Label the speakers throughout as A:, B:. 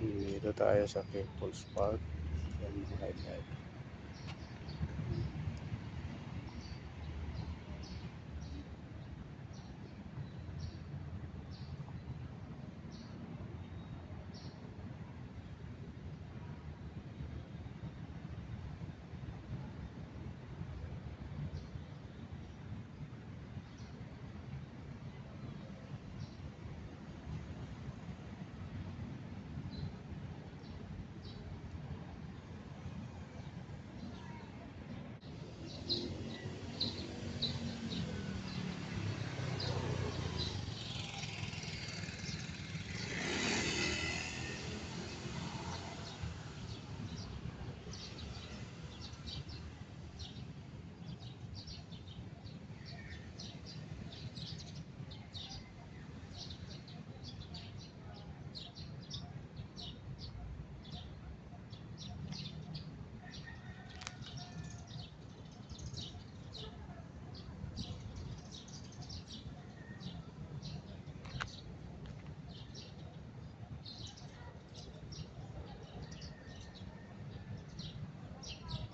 A: Dito tayo sa People's Park. Yan mga idol.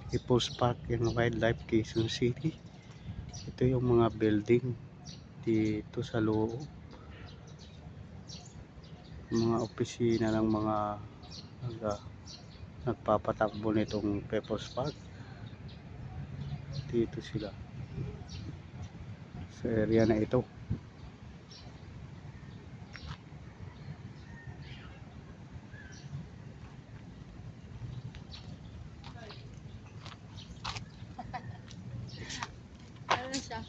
A: People's Park and Wildlife, Quezon City. Ito yung mga building dito sa loob. Mga opisina ng mga nagpapatakbo nitong People's Park. Dito sila sa area na ito.
B: Ano siya?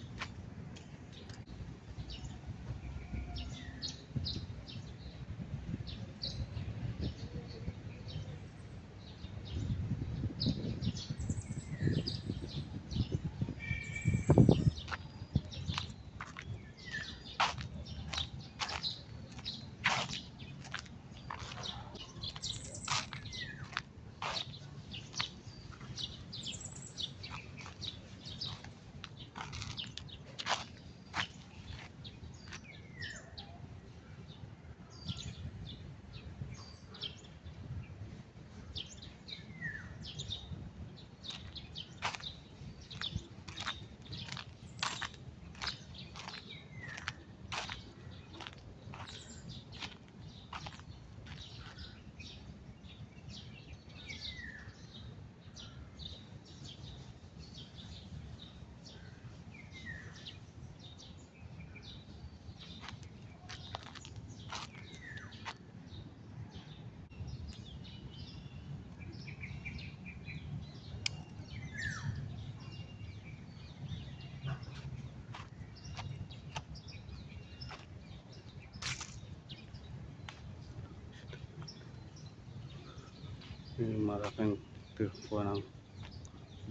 A: Yung malaking tipo ng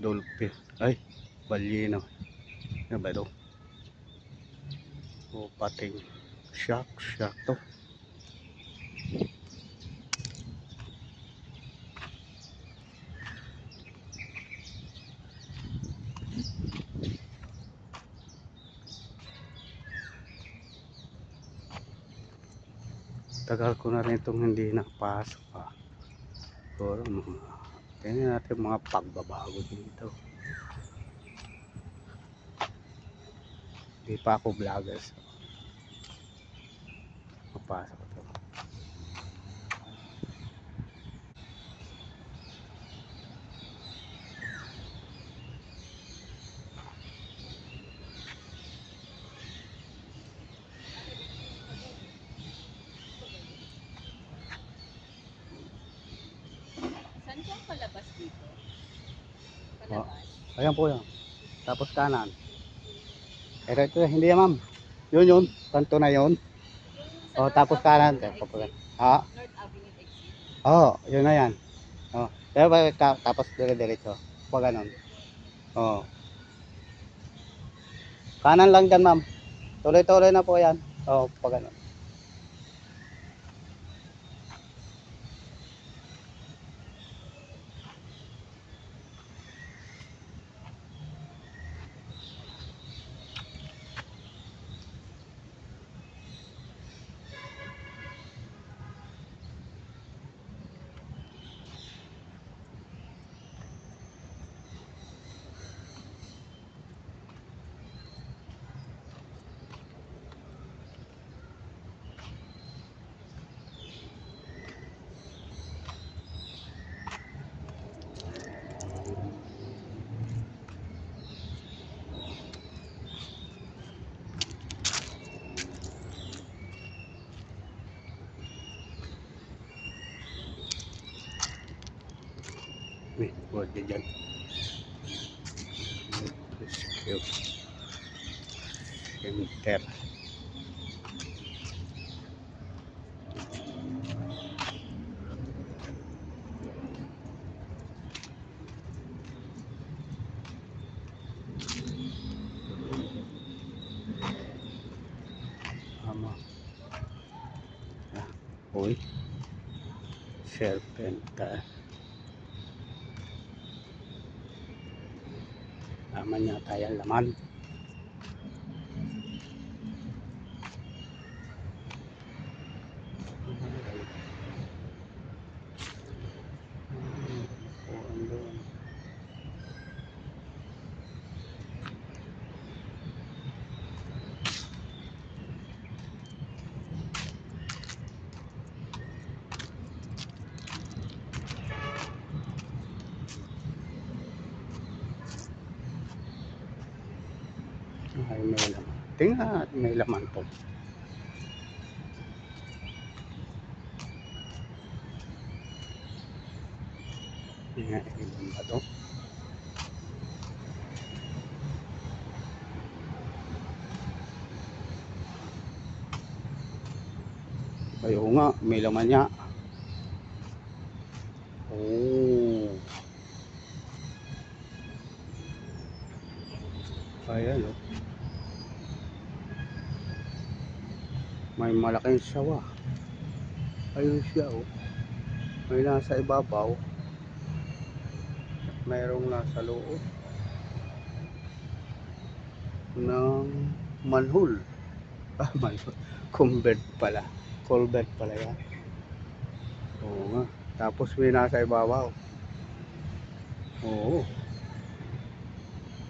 A: dolphin. Ay, balyena. Ano ba ito? O pating shark to. Tagal ko na rin itong hindi nakapasok pa. Siguro tingnan natin mga pagbabago dito. Hindi pa ako vlogger, so mapasok ito.
B: Saan po ang palabas dito?
A: Oh,
B: Palabas?
A: ayan po yan. Tapos kanan. Ito, hindi yan ma'am. Yun, kanto na yun.
B: Yung sa
A: Oh,
B: North
A: tapos kanan.
B: Avenue na exit?
A: Ha?
B: North Avenue exit?
A: Oh, yun na yan. Oh, pero tapos dire-diretso. Pag ganun. Oh, kanan lang dyan ma'am. Tuloy-tuloy na po yan. Oh, pag ganun. May kode dyan. Rescue Center. Tama. Uy. Serpenta. Tama niya tayo laman. Ay, may laman. Tingnan at may laman po. Tingnan, ilan ba to? Ayaw nga, may laman niya. Oh. Ayan, oh. May malaking sawa. Ayun siya, oh. May nasa ibabaw. Mayroong nasa loob ng manhole. Ah, manhole. Culvert pala. Culvert pala yan. Oo nga. Tapos may nasa ibabaw. Oo.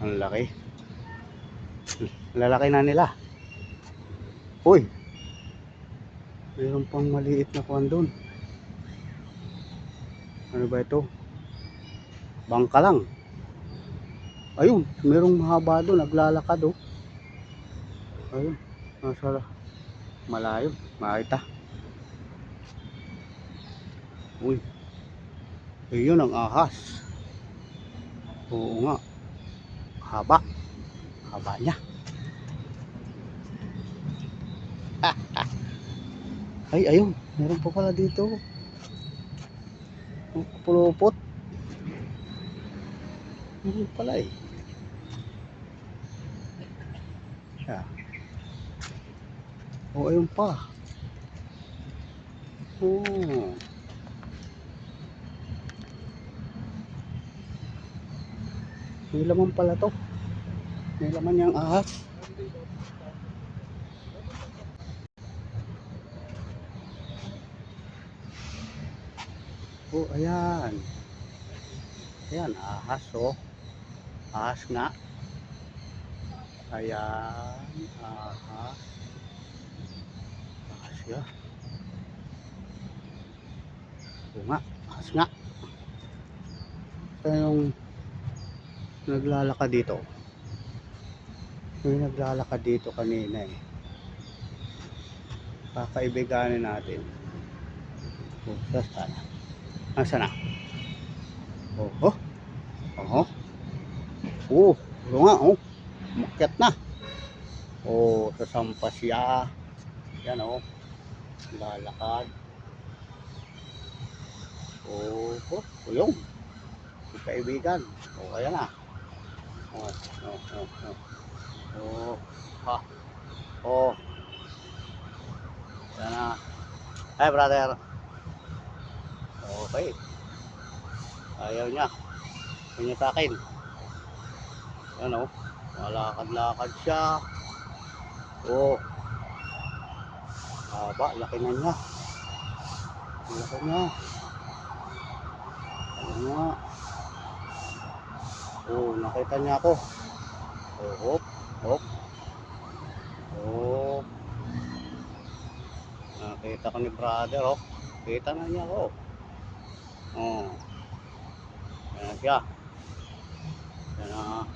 A: Ang laki. Lalaki na nila. Uy. Mayroon pang maliit na kuwan doon. Ano ba ito? Bangka lang. Ayun, mayroong mahaba doon, naglalakad, oh. Ayun, nasa malayo, makita. Uy, ayun ang ahas. Oo nga, haba. Haba niya. Ay, ayun, meron pa pala dito. Ang pulupot. Meron pala eh. Yeah. Oh, ayun pa. Oh. May laman pala to. May laman yung ahas. Oh, ayan. Ayan, ahas, oh. Ahas nga. Ayan, ahas. Ahas ya. Oo nga, ahas nga. So, yung naglalakad dito. May naglalakad dito kanina eh. Kakaibiganin natin. Oh, saan na? Nasaan na? Oh, oh. Oh. Oh, oo nga, oh. Umakyat na. Oh, sasampa siya. Yan, oh. Lalakad. Oh, oh, yung. Si kaibigan. Oh, ayan na. Oh, oh, oh, oh. Oh, ha. Oh. Ayan na. Hi, brother. Okay. Ayaw niya. Ayaw niya sa akin. Yan, oh. Malakad-lakad siya. Oh. Haba, laki na niya. Laki niya. Ano nga. Oh, nakita niya ako. Oh, hop, hop. Oh. Nakita ko ni brother, oh. Kita na niya ako. Oh. Yan na siya. Yan na.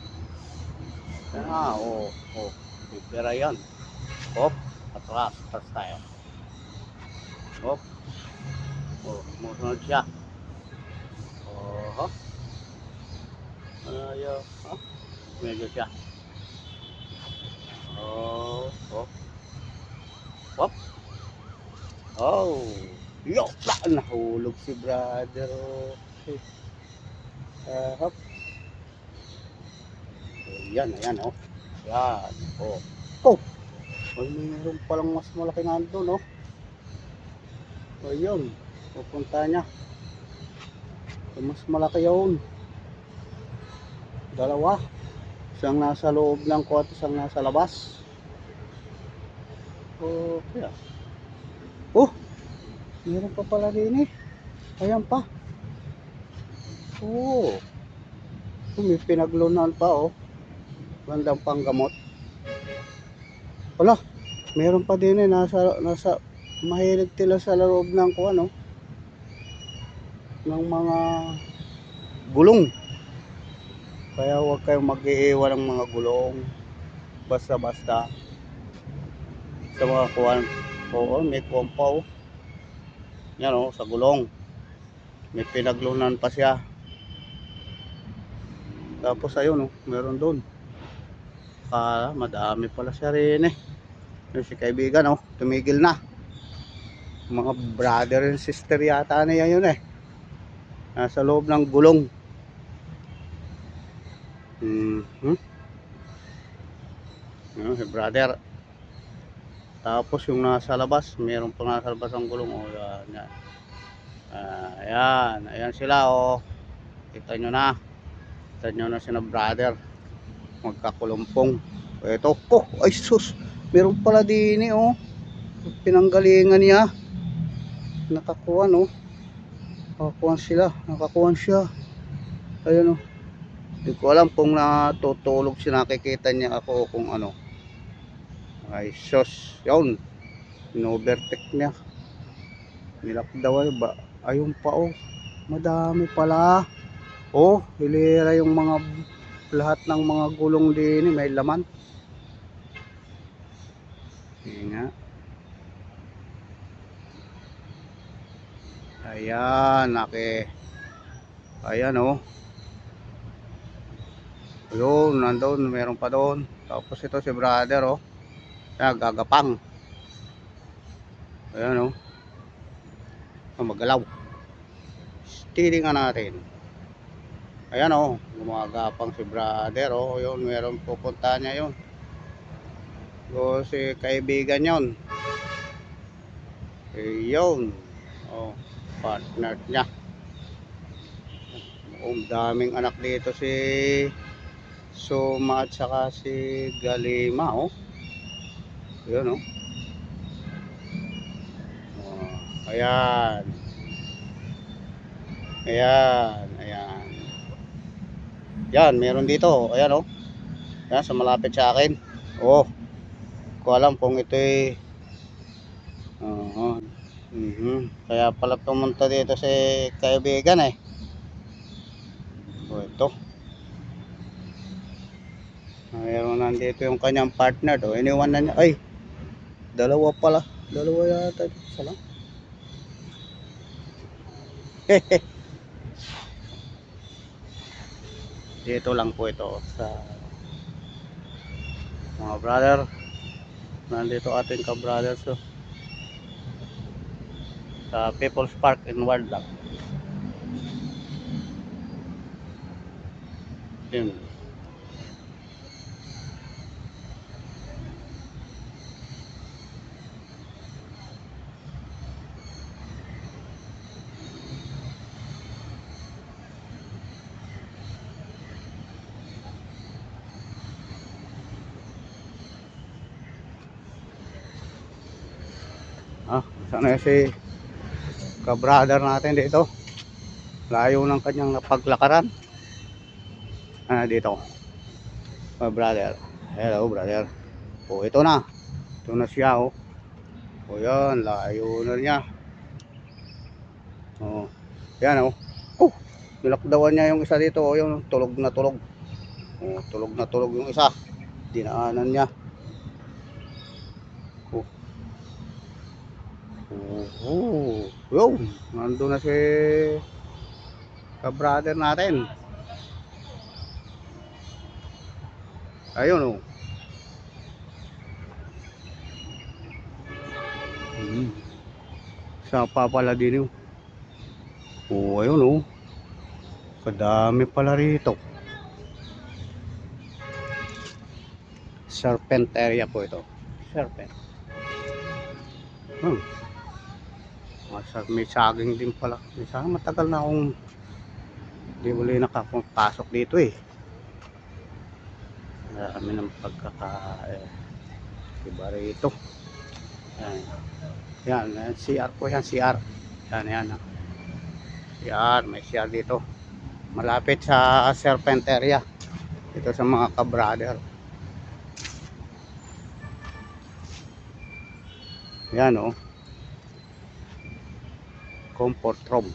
A: Yan na, oh. Oh. Bibira yan. Hop. Atras. Atras tayo. Hop. Oh. Musunod siya. Oh. Ayaw. Ah, medyo siya. Oh, oh. Wop. Oh. Yo, nahulog si brother. Oh. Hop. Yan, ayan, oh. Yan, oh. Oh, ay, mayroon palang mas malaki nandun, oh. Ayun, pupunta niya. Mas malaki yun. Dalawa. Isang nasa loob ng kwarto, isang nasa labas. Oh, kaya. Oh, mayroon pa pala din eh. Ayan pa. Oh, may pinaglunan pa, oh. Bandang panggamot. Wala, mayroon pa din eh. Nasa mahilig tila sa loob ng kuwan, oh. Ng mga gulong. Kaya huwag kayong mag-iiwan ng mga gulong basta-basta sa mga kuwan. Oo, may kuwan pa, oh. Yan, oh, sa gulong may pinaglunan pa siya. Tapos ayun, oh, meron doon. Madami pala siya rin eh. Yung si kaibigan, oh, tumigil na. Mga brother and sister yata niya yun eh. Nasa loob ng gulong. Si brother. Tapos yung nasa labas, meron pa nasa labas ang gulong. Oh, yan. Ayan, ayan sila, oh. Kita nyo na. Kita nyo na sila brother. Magkakulumpong. Ito, oh, ay sus. Meron pala din eh, oh. Pinanggalingan niya. Nakakuha, no. Nakakuha sila. Nakakuha siya. Ayun, oh. Hindi ko alam kung natutulog siya, nakikita niya ako kung ano. Ay sus. Yun. In-overtake niya. Nilakdawan ba? Ayun pa, oh. Madami pala. Oh, hilera yung mga lahat ng mga gulong din, may laman. Ayan nga. Ayan, ayan, oh. Ayun, nandun, meron pa doon. Tapos ito si brother, oh. Ayan, gagapang. Ayan, oh. Magalaw. Steady nga natin. Ayan, oh, gumagapang si brother, oh. Yun, meron pupunta niya yun. So, si kaibigan yun. Ayun. Oh, partner niya. Oh, daming anak dito si Suma at saka si Galima, oh. Ayun, oh. Oh, ayan. Ayan, ayan. Yan, meron dito. Ayan, oh. Ayan, sa malapit sa akin. Oh, ko alam kung ito'y kaya pala pumunta dito si kaibigan eh. Oh, ito. Mayroon nandito yung kanyang partner. Oh, iniwan na niya. Ay, dalawa pala. Dalawa yata. Isa lang. Dito lang po ito sa mga brother. Nandito ating ka-brother, so sa People's Park in Wardlock. Yun. Sana si ka-brother natin dito. Layo ng kanyang napaglakaran. Dito. Brother. Hello, brother. Oh, ito na. Ito na siya, oh. O yan, layo na niya. Oh, yan, oh. Oh, nilakdawan niya yung isa dito. Oh, yung tulog na tulog. Oh, tulog na tulog yung isa. Dinaanan niya. Oh. Yo, nandun na si ka-brother natin. Ayun oh. Sapa pala din oh. Oh, ayun oh. Kadami pala rito. Serpent area po ito. Serpent. May saging din pala. May saging, matagal na akong di uli nakapasok dito eh. Marami ng iba rito. Yan. Yan, CR po yan, CR. Yan. CR, may CR dito. Malapit sa Serpent area. Ito sa mga ka-brother. Yan oh. Comfort room.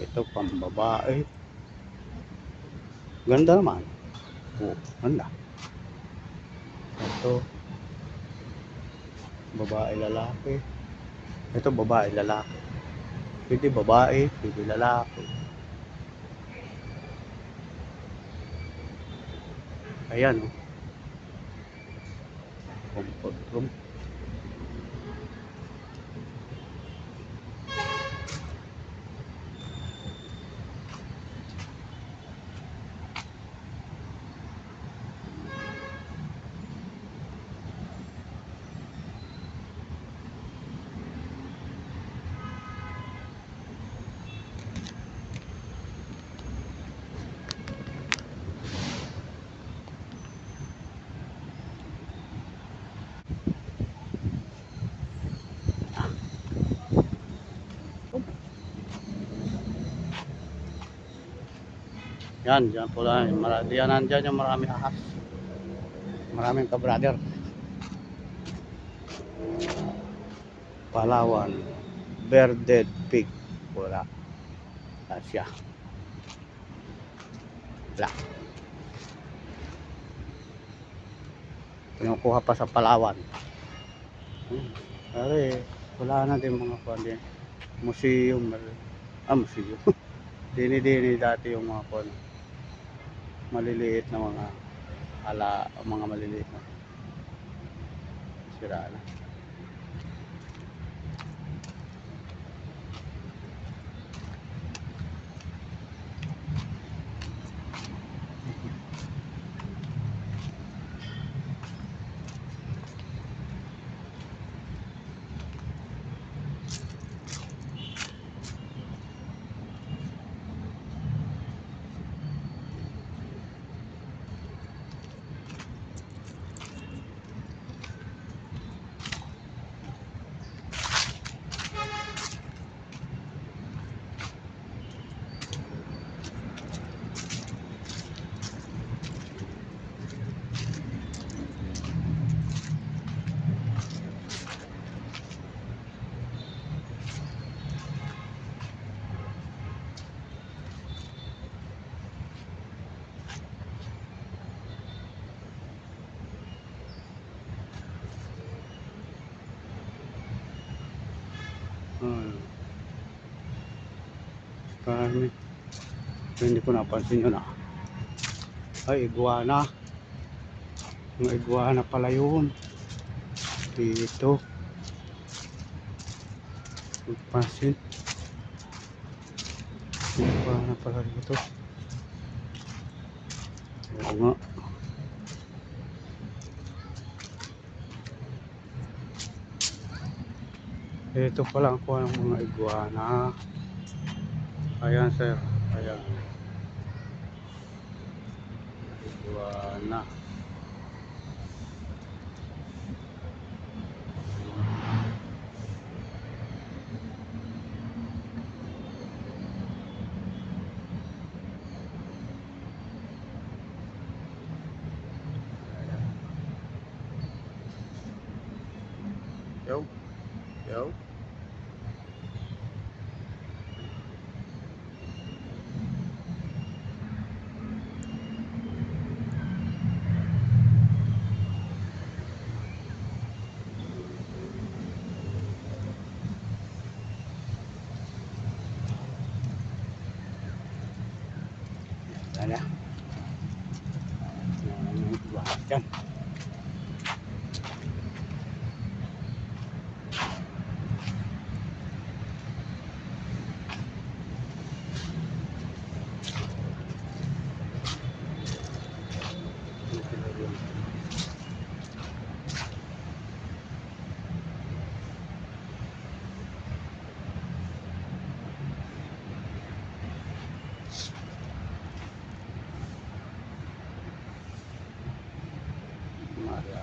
A: Ito pang babae. Ganda naman. Oh, ganda. Ito babae lalaki. Ito babae lalaki. Pwede babae, pwede lalaki. Ayan oh. Comfort room. Yan, dyan po lang. Diyan nandyan yung maraming ahas. Maraming ka-brother. Palawan. Bearded pig. Wala. Asya. Wala. Pinukuha pa sa Palawan. Pare, wala na din mga kuwan. Museum. Museum. Dini-dini dati yung mga kuwan. Maliliit na mga maliliit na sira na. Karami. Hindi ko napansin yun ah. Ay, iguana. Yung iguana pala yun. Dito. Napansin. Iguana pala dito. Oo nga. Ito pala ang kuha ng mga iguana. Ayan sir. Ayan. Iguana. Yo. Wala. Yan. Maria.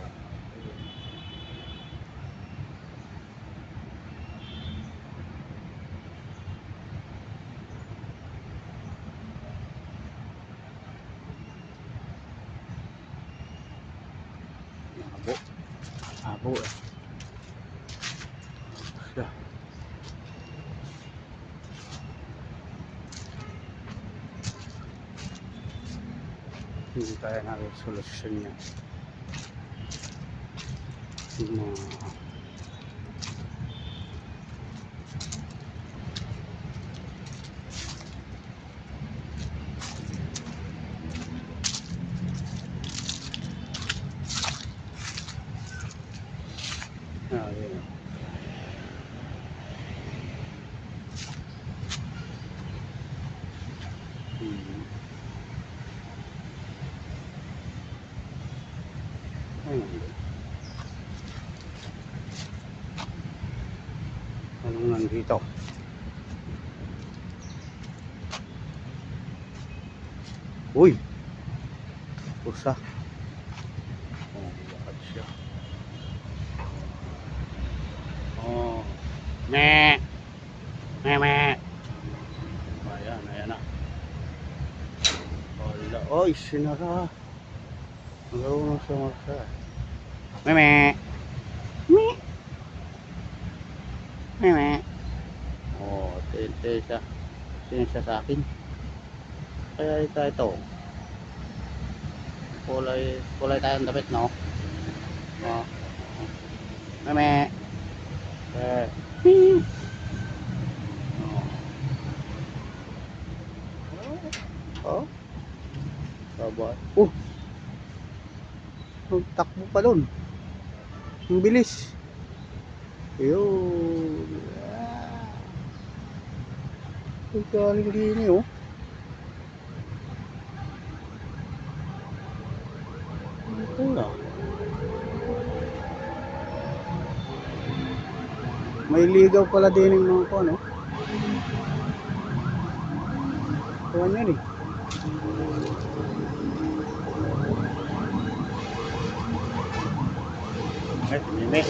A: Abo. Abo eh. Siya. Hindi tayo na solusyon niya. Ayun. Ayun. Anong nandito? Uy! Pusa. Oh, bakit siya? Oh. Meh! Meh, meh! Ayan, ayan na. Wala. Oy, sinara. Marunong siya magsa. Meh, meh! Meh! Meh, meh! Oh, tente siya. Tingin siya sa akin. Kaya ito. Kulay tayong damit, no? Oh. Meme. Eh. Oh. Sabay. Takbo pa doon. Ang bilis. Ayun. Ang galing din eh, oh. Wala. May ligaw pala din yung mga ko, no? Kuhan yan eh. Ay, pinime.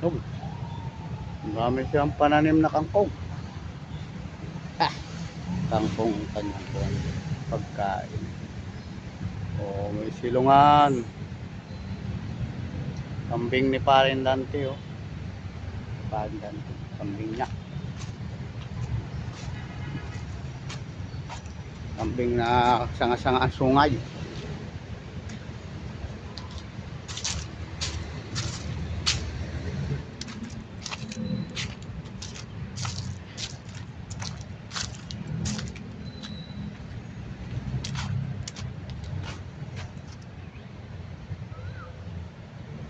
A: Oh, marami siyang pananim na kangkong. Kangkong kanyang pagkain. Oh, may silungan. Kambing ni Parin Dante, oh. Parin Dante, kambing niya. Kambing na sanga-sanga ang sungay.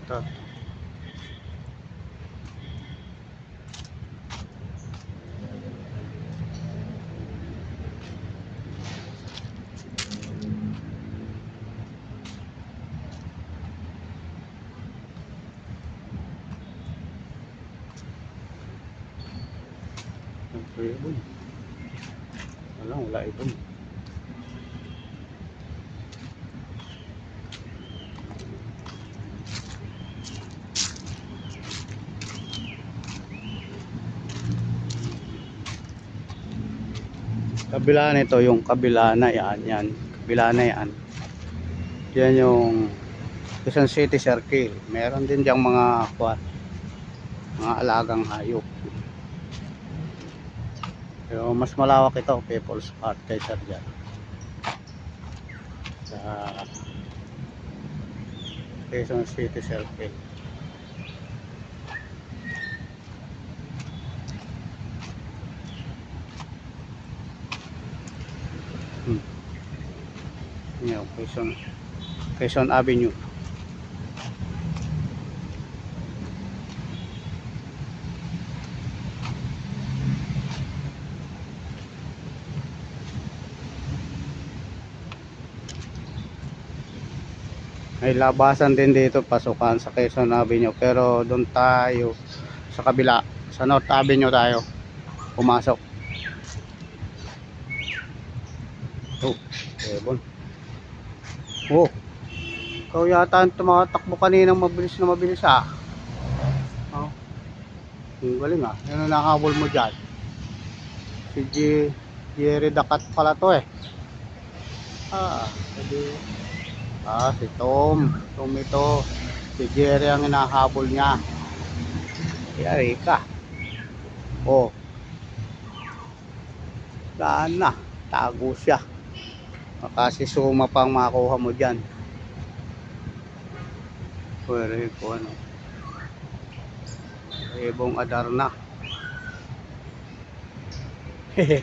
A: Ito. Ibon. Wala ibon. Kabila nito, yung kabila na yan, kabila na yan. Yan yung Quezon City Circle. Meron din diyang mga alagang hayop. Pero mas malawak ito, People's Park kaysa dyan. sa Quezon City Circle. Yan, Quezon Avenue. May labasan din dito, pasukan sa Quezon Avenue, pero doon tayo sa kabila, sa North Avenue tayo pumasok. Oh, Ebon. Oh, ikaw yata ang tumatakbo kaninang mabilis ah. Oh, ang galing ah. Yan ang nakahabol mo dyan. Si Jerry Dakat pala to eh. Pwede. Si Tom. Tom ito. Si Jerry ang hinahabol niya. Yari ka. Oh. Saan na? Tago siya. Kasi suma pang makuha mo dyan. Pwede ko ano. Ebong Adarna. Hehe.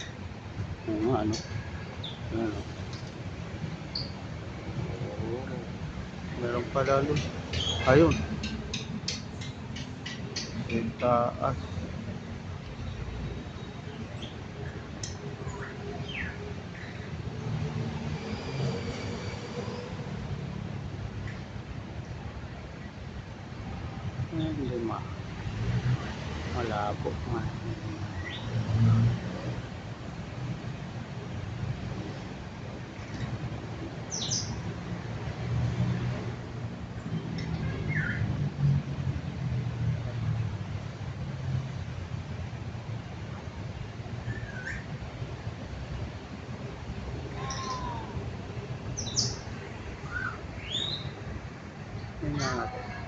A: Ano? Ano? Meron pala doon. Ayun. Taas. Hindi malabo.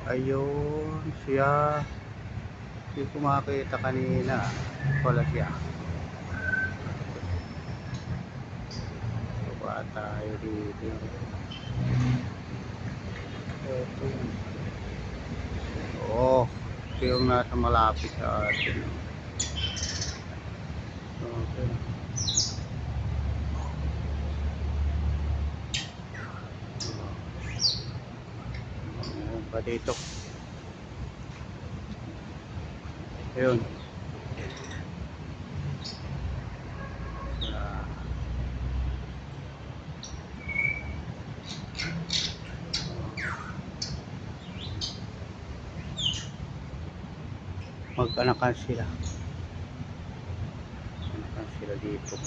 A: Ayun siya. Hindi ko makita kanina. Wala siya. Baba tayo dito. Ito yun. Oh, ito yung nasa malapit sa atin. Okay. Pa dito. Ayun. Mag-anakan sila. Anakan sila dito.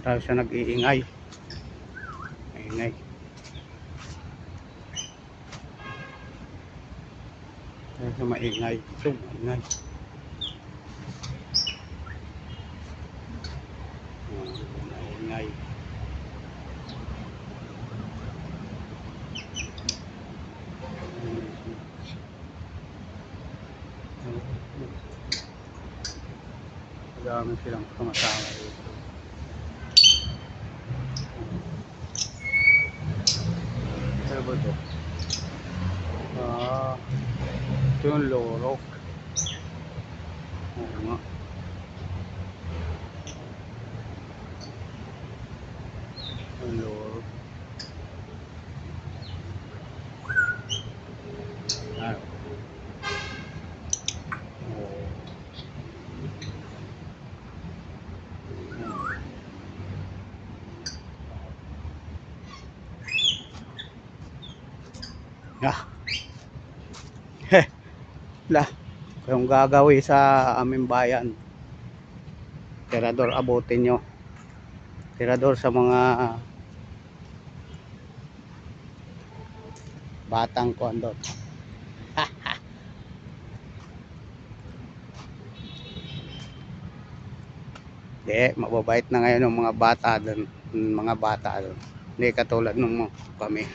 A: Tayo siya nag-iingay. Ingay. Tayo siya maingay. Ito, maingay. Maingay. Dami silang sumasama dito. Ano ba ito? Ito yung lorok. Oo nga. Yung lorok. Heh. Kung gagawin sa aming bayan. Tirador, abutin nyo. Tirador sa mga batang kuwan doon. Hindi, mababait na ngayon ng mga bata doon. Mga bata doon. Hindi katulad nung kami.